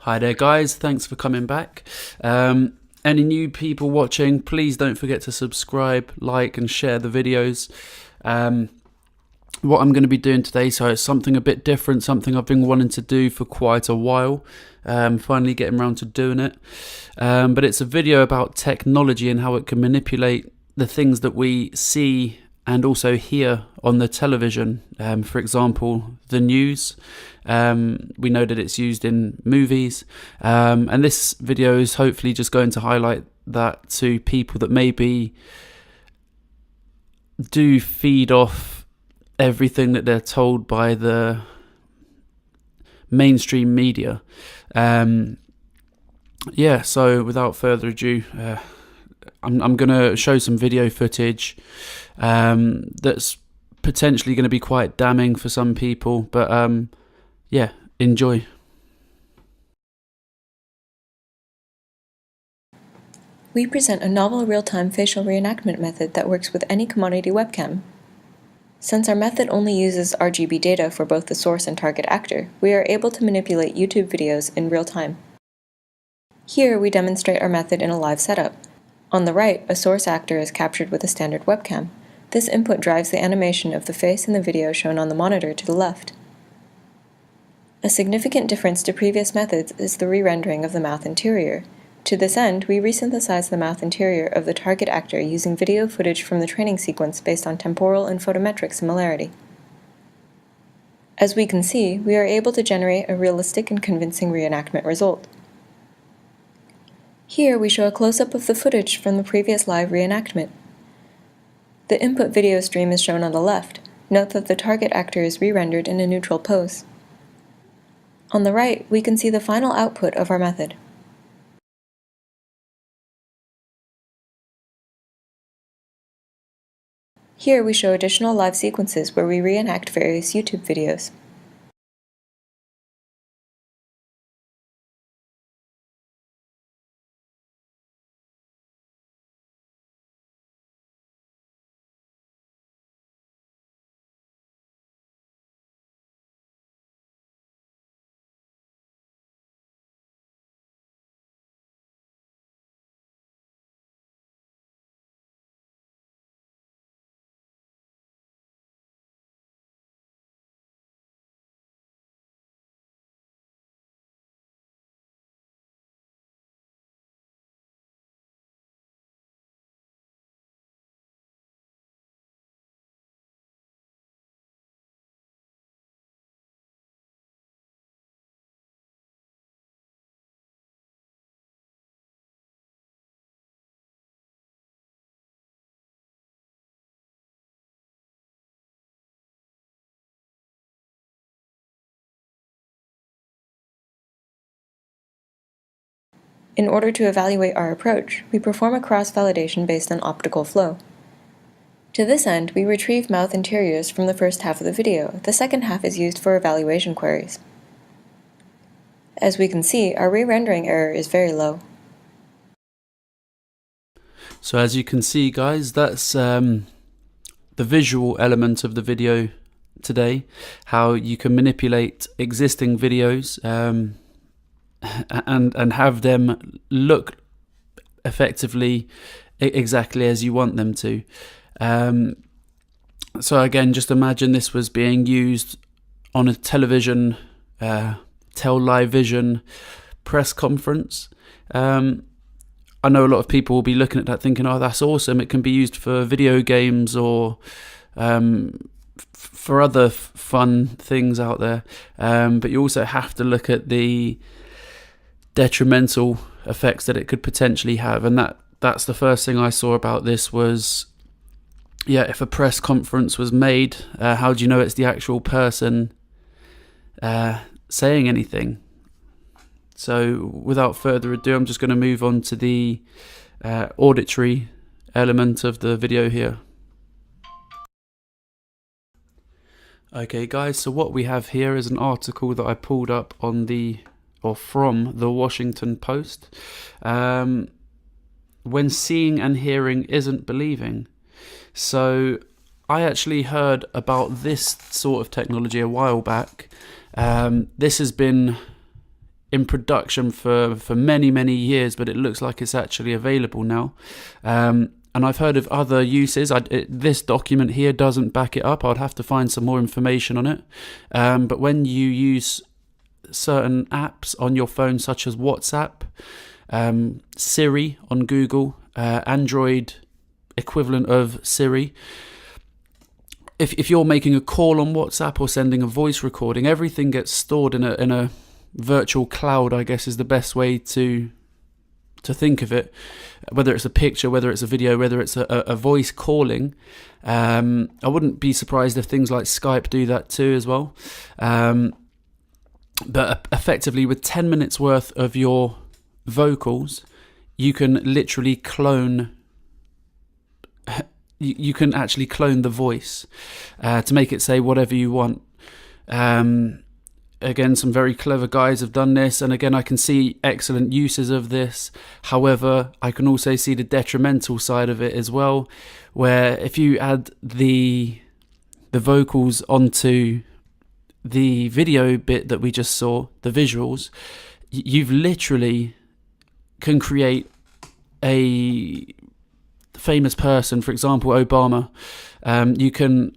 Hi there guys, thanks for coming back. Any new people watching, please don't forget to subscribe, like and share the videos. What I'm going to be doing today, so it's something a bit different, something I've been wanting to do for quite a while. Finally getting around to doing it. But it's a video about technology and how it can manipulate the things that we see and also hear on the television. For example, the news. We know that it's used in movies, and this video is hopefully just going to highlight that to people that maybe do feed off everything that they're told by the mainstream media. So without further ado, I'm going to show some video footage that's potentially going to be quite damning for some people, but enjoy. We present a novel real-time facial reenactment method that works with any commodity webcam. Since our method only uses RGB data for both the source and target actor, we are able to manipulate YouTube videos in real time. Here we demonstrate our method in a live setup. On the right, a source actor is captured with a standard webcam. This input drives the animation of the face in the video shown on the monitor to the left. A significant difference to previous methods is the re-rendering of the mouth interior. To this end, we resynthesize the mouth interior of the target actor using video footage from the training sequence based on temporal and photometric similarity. As we can see, we are able to generate a realistic and convincing reenactment result. Here we show a close-up of the footage from the previous live reenactment. The input video stream is shown on the left. Note that the target actor is re-rendered in a neutral pose. On the right, we can see the final output of our method. Here we show additional live sequences where we reenact various YouTube videos. In order to evaluate our approach, we perform a cross-validation based on optical flow. To this end, we retrieve mouth interiors from the first half of the video. The second half is used for evaluation queries. As we can see, our re-rendering error is very low. So as you can see guys, that's the visual element of the video today, how you can manipulate existing videos and have them look effectively exactly as you want them to. So again, just imagine this was being used on a television, live vision press conference. I know a lot of people will be looking at that thinking, oh, that's awesome. It can be used for video games or for other fun things out there. But you also have to look at the detrimental effects that it could potentially have. And that's the first thing I saw about this was, if a press conference was made, how do you know it's the actual person saying anything? So without further ado, I'm just going to move on to the auditory element of the video here. Okay guys, so what we have here is an article that I pulled up on from the Washington Post. When seeing and hearing isn't believing. So I actually heard about this sort of technology a while back. This has been in production for many years, but it looks like it's actually available now. And I've heard of other uses. This document here doesn't back it up. I'd have to find some more information on it. But when you use certain apps on your phone, such as WhatsApp, Siri on Google, Android equivalent of Siri, if you're making a call on WhatsApp or sending a voice recording, everything gets stored in a virtual cloud, I guess is the best way to think of it. Whether it's a picture, whether it's a video, whether it's a voice calling. I wouldn't be surprised if things like Skype do that too as well. But effectively, with 10 minutes worth of your vocals, you can literally clone. You can actually clone the voice to make it say whatever you want. Again, some very clever guys have done this, and again, I can see excellent uses of this. However, I can also see the detrimental side of it as well, where if you add the vocals onto the video bit that we just saw, the visuals, you've literally can create a famous person, for example, Obama. You can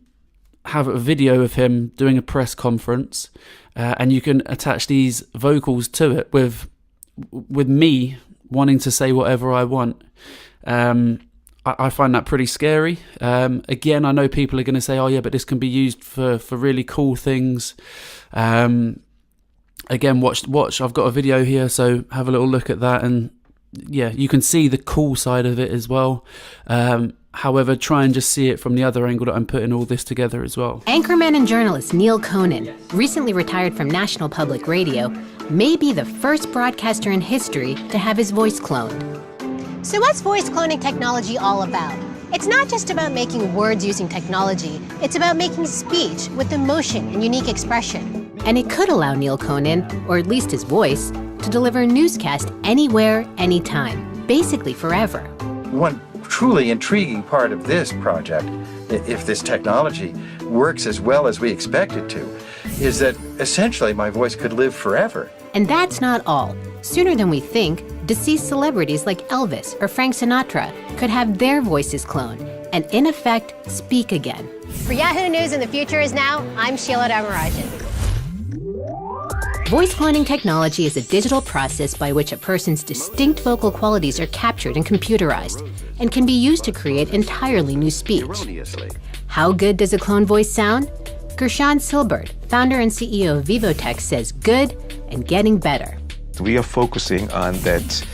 have a video of him doing a press conference, and you can attach these vocals to it with me wanting to say whatever I want. I find that pretty scary. Again, I know people are going to say, oh yeah, but this can be used for really cool things. Again, watch. I've got a video here, so have a little look at that, and yeah, you can see the cool side of it as well. However, try and just see it from the other angle that I'm putting all this together as well. Anchorman and journalist Neil Conan, recently retired from National Public Radio, may be the first broadcaster in history to have his voice cloned. So what's voice cloning technology all about? It's not just about making words using technology. It's about making speech with emotion and unique expression. And it could allow Neil Conan, or at least his voice, to deliver a newscast anywhere, anytime, basically forever. One truly intriguing part of this project, if this technology works as well as we expect it to, is that essentially my voice could live forever. And that's not all. Sooner than we think, deceased celebrities like Elvis or Frank Sinatra could have their voices cloned and, in effect, speak again. For Yahoo News and the Future Is Now, I'm Sheila Dharmarajan. Voice cloning technology is a digital process by which a person's distinct vocal qualities are captured and computerized and can be used to create entirely new speech. How good does a clone voice sound? Gershon Silbert, founder and CEO of Vivotex, says good and getting better. We are focusing on that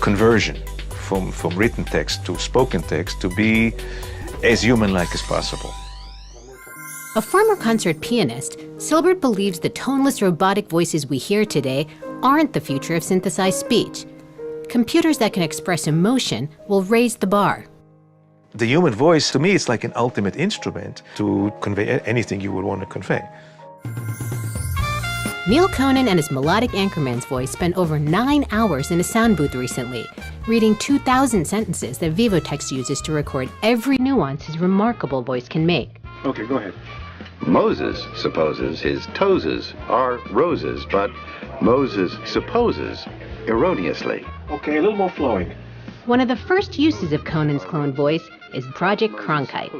conversion from written text to spoken text to be as human-like as possible. A former concert pianist, Silbert believes the toneless robotic voices we hear today aren't the future of synthesized speech. Computers that can express emotion will raise the bar. The human voice, to me, is like an ultimate instrument to convey anything you would want to convey. Neil Conan and his melodic Anchorman's voice spent over 9 hours in a sound booth recently, reading 2,000 sentences that Vivotex uses to record every nuance his remarkable voice can make. Okay, go ahead. Moses supposes his toes are roses, but Moses supposes erroneously. Okay, a little more flowing. One of the first uses of Conan's cloned voice is Project Cronkite.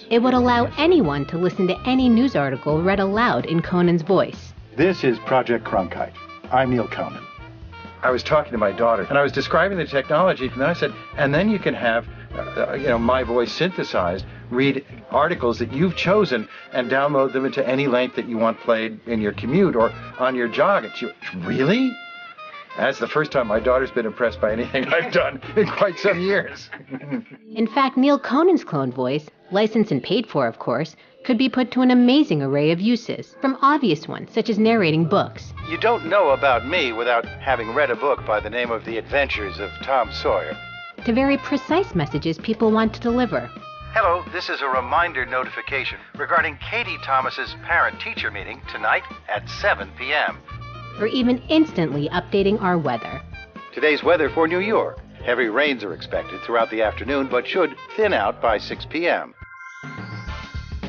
It would allow anyone to listen to any news article read aloud in Conan's voice. This is Project Cronkite. I'm Neil Conan. I was talking to my daughter, and I was describing the technology, and then I said, and then you can have, my voice synthesized, read articles that you've chosen, and download them into any length that you want played in your commute or on your jog. Really? That's the first time my daughter's been impressed by anything I've done in quite some years. In fact, Neil Conan's cloned voice, licensed and paid for, of course, could be put to an amazing array of uses, from obvious ones, such as narrating books. You don't know about me without having read a book by the name of The Adventures of Tom Sawyer. To very precise messages people want to deliver. Hello, this is a reminder notification regarding Katie Thomas's parent-teacher meeting tonight at 7 p.m. Or even instantly updating our weather. Today's weather for New York. Heavy rains are expected throughout the afternoon, but should thin out by 6 p.m.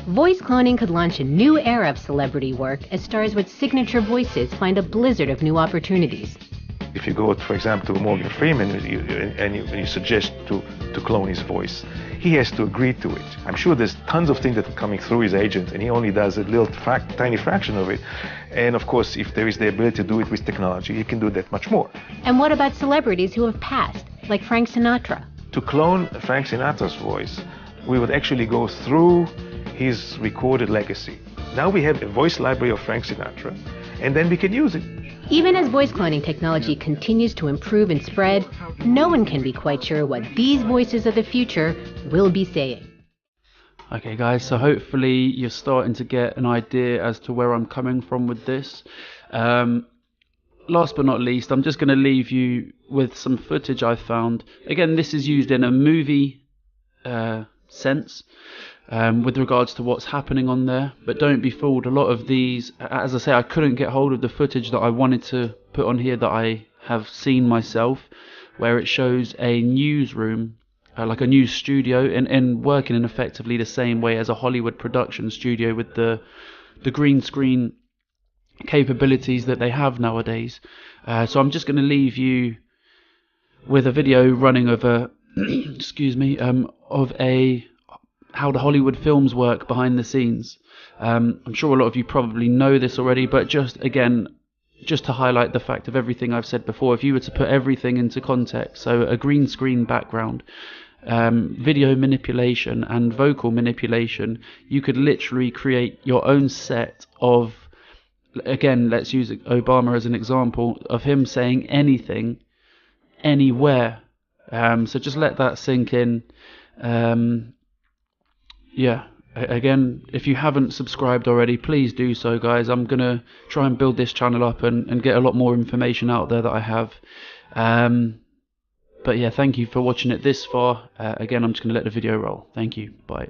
Voice cloning could launch a new era of celebrity work as stars with signature voices find a blizzard of new opportunities. If you go, for example, to Morgan Freeman and you suggest to clone his voice, he has to agree to it. I'm sure there's tons of things that are coming through his agent, and he only does a little tiny fraction of it. And of course, if there is the ability to do it with technology, he can do that much more. And what about celebrities who have passed, like Frank Sinatra? To clone Frank Sinatra's voice, we would actually go through his recorded legacy. Now we have a voice library of Frank Sinatra, and then we can use it. Even as voice cloning technology continues to improve and spread, no one can be quite sure what these voices of the future will be saying. Okay guys, so hopefully you're starting to get an idea as to where I'm coming from with this. Last but not least, I'm just going to leave you with some footage I found. Again, this is used in a movie sense with regards to what's happening on there, but don't be fooled. A lot of these, as I say, I couldn't get hold of the footage that I wanted to put on here that I have seen myself, where it shows a newsroom, like a news studio, and working in effectively the same way as a Hollywood production studio with the green screen capabilities that they have nowadays. So I'm just going to leave you with a video running of a excuse me, of how the Hollywood films work behind the scenes. I'm sure a lot of you probably know this already, but just to highlight the fact of everything I've said before, if you were to put everything into context, so a green screen background, video manipulation and vocal manipulation, you could literally create your own set of, again, let's use Obama as an example, of him saying anything, anywhere. So just let that sink in. Yeah, again, if you haven't subscribed already, please do so, guys. I'm going to try and build this channel up and get a lot more information out there that I have. But yeah, thank you for watching it this far. Again, I'm just going to let the video roll. Thank you. Bye.